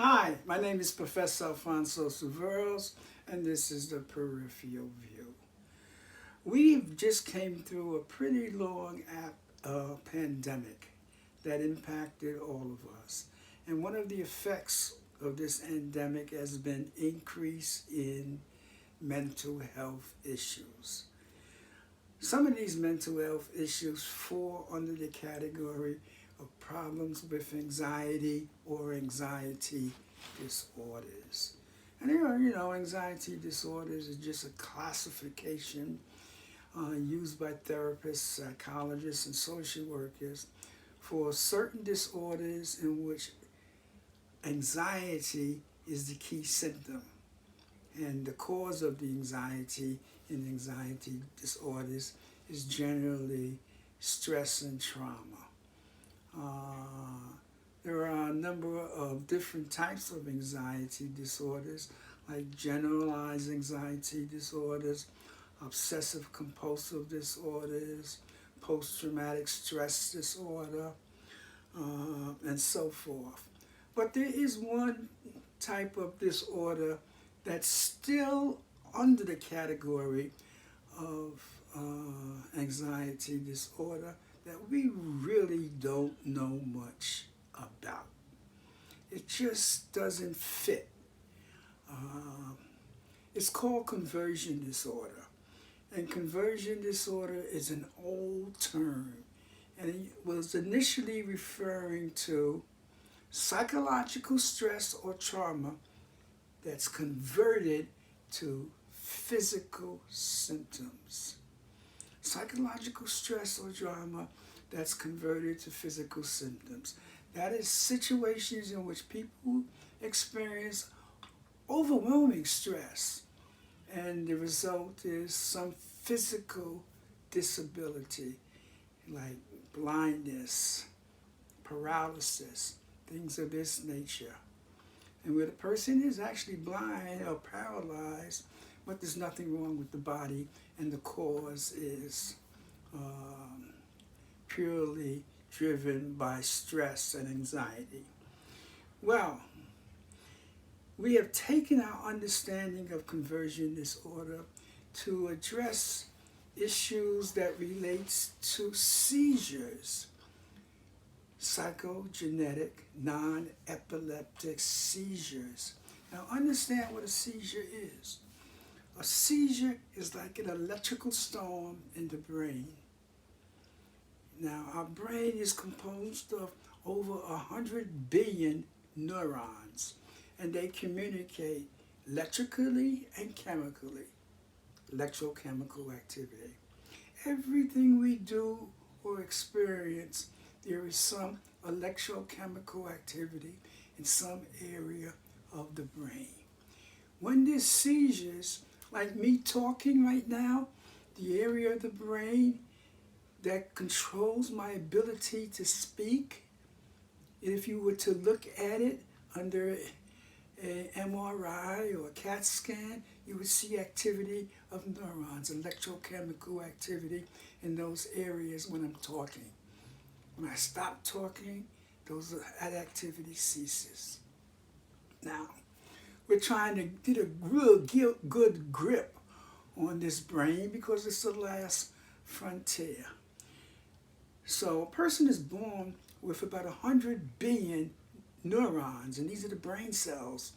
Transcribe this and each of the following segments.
Hi, my name is Professor Alfonso Severos, and this is the Peripheral View. We've just came through a pretty long pandemic that impacted all of us. And one of the effects of this pandemic has been increase in mental health issues. Some of these mental health issues fall under the category of problems with anxiety or anxiety disorders. And anxiety disorders is just a classification used by therapists, psychologists, and social workers for certain disorders in which anxiety is the key symptom. And the cause of the anxiety in anxiety disorders is generally stress and trauma. There are a number of different types of anxiety disorders, like generalized anxiety disorders, obsessive compulsive disorders, post-traumatic stress disorder, and so forth. But there is one type of disorder that's still under the category of anxiety disorder that we really don't know much about. It just doesn't fit. It's called conversion disorder. And conversion disorder is an old term. And it was initially referring to psychological stress or trauma that's converted to physical symptoms. Psychological stress or trauma that's converted to physical symptoms. That is situations in which people experience overwhelming stress, and the result is some physical disability like blindness, paralysis, things of this nature. And where the person is actually blind or paralyzed, but there's nothing wrong with the body, and the cause is purely driven by stress and anxiety. Well, we have taken our understanding of conversion disorder to address issues that relates to seizures, psychogenic, non-epileptic seizures. Now understand what a seizure is. A seizure is like an electrical storm in the brain. Now, our brain is composed of over 100 billion neurons, and they communicate electrically and chemically, electrochemical activity. Everything we do or experience, there is some electrochemical activity in some area of the brain. When there's seizures, like me talking right now, the area of the brain that controls my ability to speak, if you were to look at it under an MRI or a CAT scan, you would see activity of neurons, electrochemical activity in those areas when I'm talking. When I stop talking, that activity ceases. Now, we're trying to get a real good grip on this brain because it's the last frontier. So a person is born with about 100 billion neurons, and these are the brain cells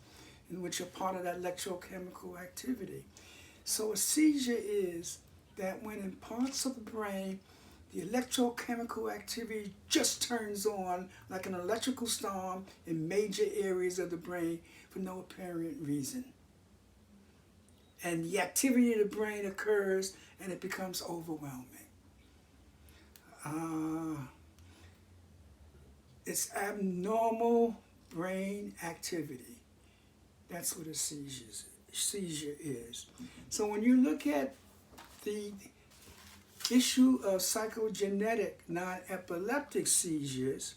in which are part of that electrochemical activity. So a seizure is that when in parts of the brain, the electrochemical activity just turns on like an electrical storm in major areas of the brain for no apparent reason. And the activity of the brain occurs and it becomes overwhelming. It's abnormal brain activity. That's what a seizure is. So when you look at the issue of psychogenic non-epileptic seizures,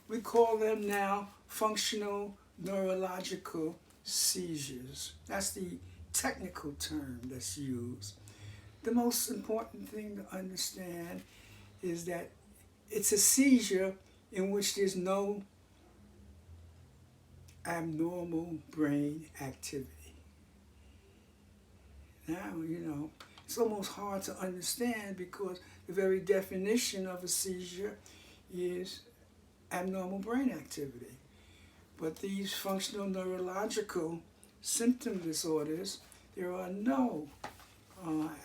we call them now functional neurological seizures. That's the technical term that's used. The most important thing to understand is that it's a seizure in which there's no abnormal brain activity. Now, it's almost hard to understand because the very definition of a seizure is abnormal brain activity. But these functional neurological symptom disorders, there are no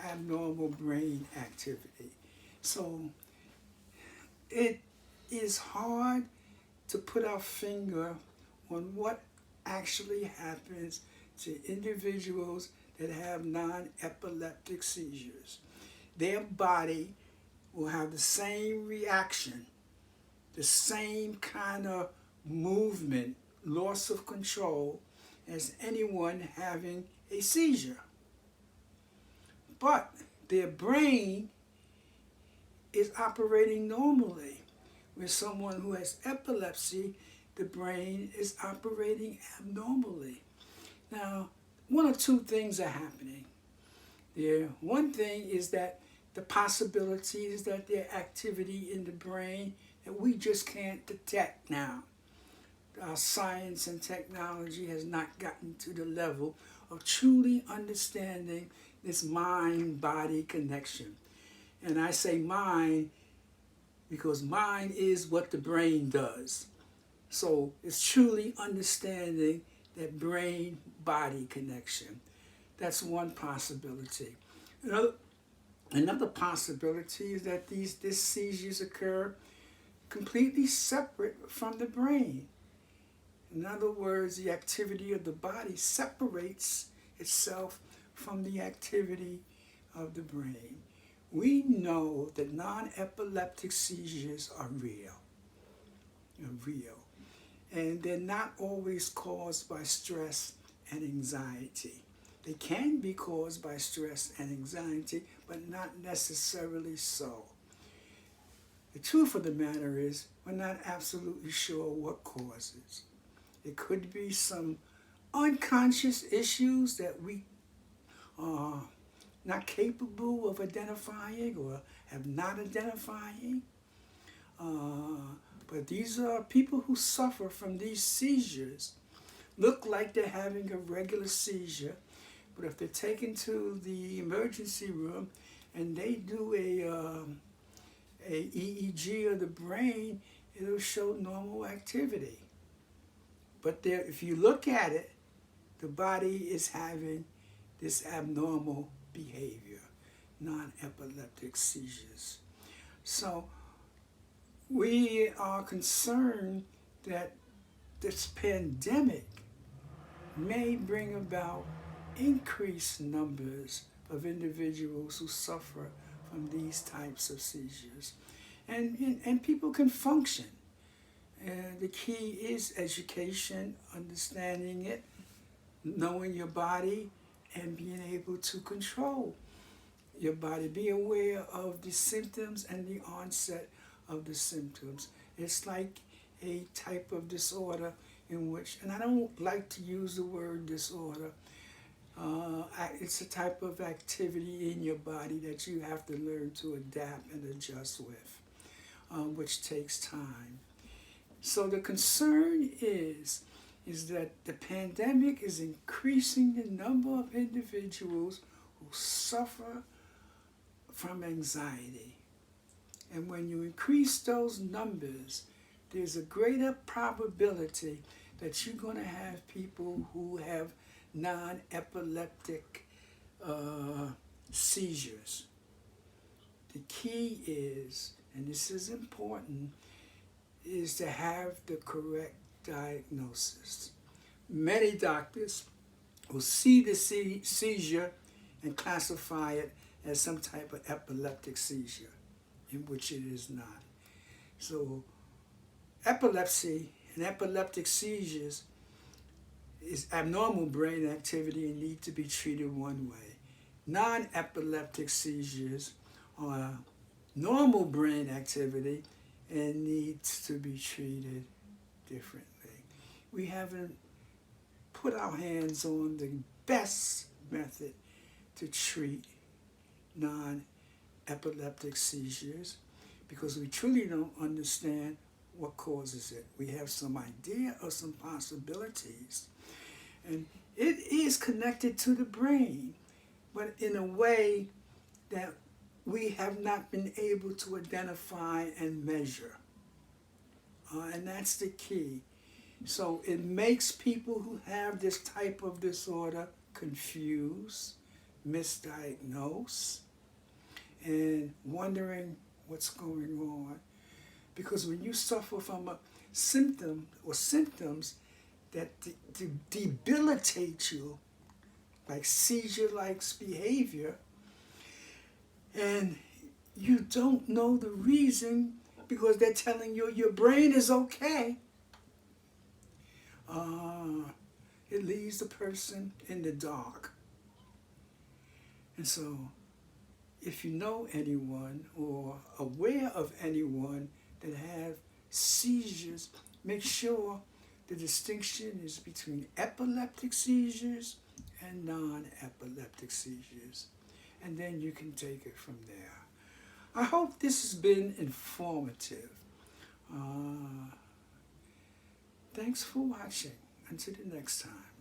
abnormal brain activity. So it is hard to put our finger on what actually happens to individuals that have non-epileptic seizures. Their body will have the same reaction, the same kind of movement, loss of control as anyone having a seizure. But their brain is operating normally. With someone who has epilepsy, the brain is operating abnormally. Now, one or two things are happening there. One thing is that the possibility is that there are activity in the brain that we just can't detect now. Our science and technology has not gotten to the level of truly understanding this mind-body connection. And I say mind because mind is what the brain does. So it's truly understanding that brain-body connection. That's one possibility. Another possibility is that these seizures occur completely separate from the brain. In other words, the activity of the body separates itself from the activity of the brain. We know that non-epileptic seizures are real. And they're not always caused by stress and anxiety. They can be caused by stress and anxiety, but not necessarily so. The truth of the matter is, we're not absolutely sure what causes. It could be some unconscious issues that we are not capable of identifying or have not identifying. But these are people who suffer from these seizures, look like they're having a regular seizure, but if they're taken to the emergency room and they do a EEG of the brain, it'll show normal activity. But if you look at it, the body is having this abnormal behavior, non-epileptic seizures. So we are concerned that this pandemic may bring about increased numbers of individuals who suffer from these types of seizures. And people can function. The key is education, understanding it, knowing your body, and being able to control your body. Be aware of the symptoms and the onset of the symptoms. It's like a type of disorder in which, and I don't like to use the word disorder, it's a type of activity in your body that you have to learn to adapt and adjust with, which takes time. So the concern is that the pandemic is increasing the number of individuals who suffer from anxiety. And when you increase those numbers, there's a greater probability that you're going to have people who have non-epileptic seizures. The key is, and this is important, is to have the correct diagnosis. Many doctors will see the seizure and classify it as some type of epileptic seizure, in which it is not. So epilepsy and epileptic seizures is abnormal brain activity and need to be treated one way. Non-epileptic seizures are normal brain activity and needs to be treated differently. We haven't put our hands on the best method to treat non-epileptic seizures because we truly don't understand what causes it. We have some idea of some possibilities. And it is connected to the brain, but in a way that we have not been able to identify and measure. And that's the key. So it makes people who have this type of disorder confused, misdiagnosed, and wondering what's going on. Because when you suffer from a symptom or symptoms that debilitate you, like seizure-like behavior, and you don't know the reason because they're telling you your brain is okay, it leaves the person in the dark. And so if you know anyone or aware of anyone that have seizures, make sure the distinction is between epileptic seizures and non-epileptic seizures. And then you can take it from there. I hope this has been informative. Thanks for watching. Until the next time.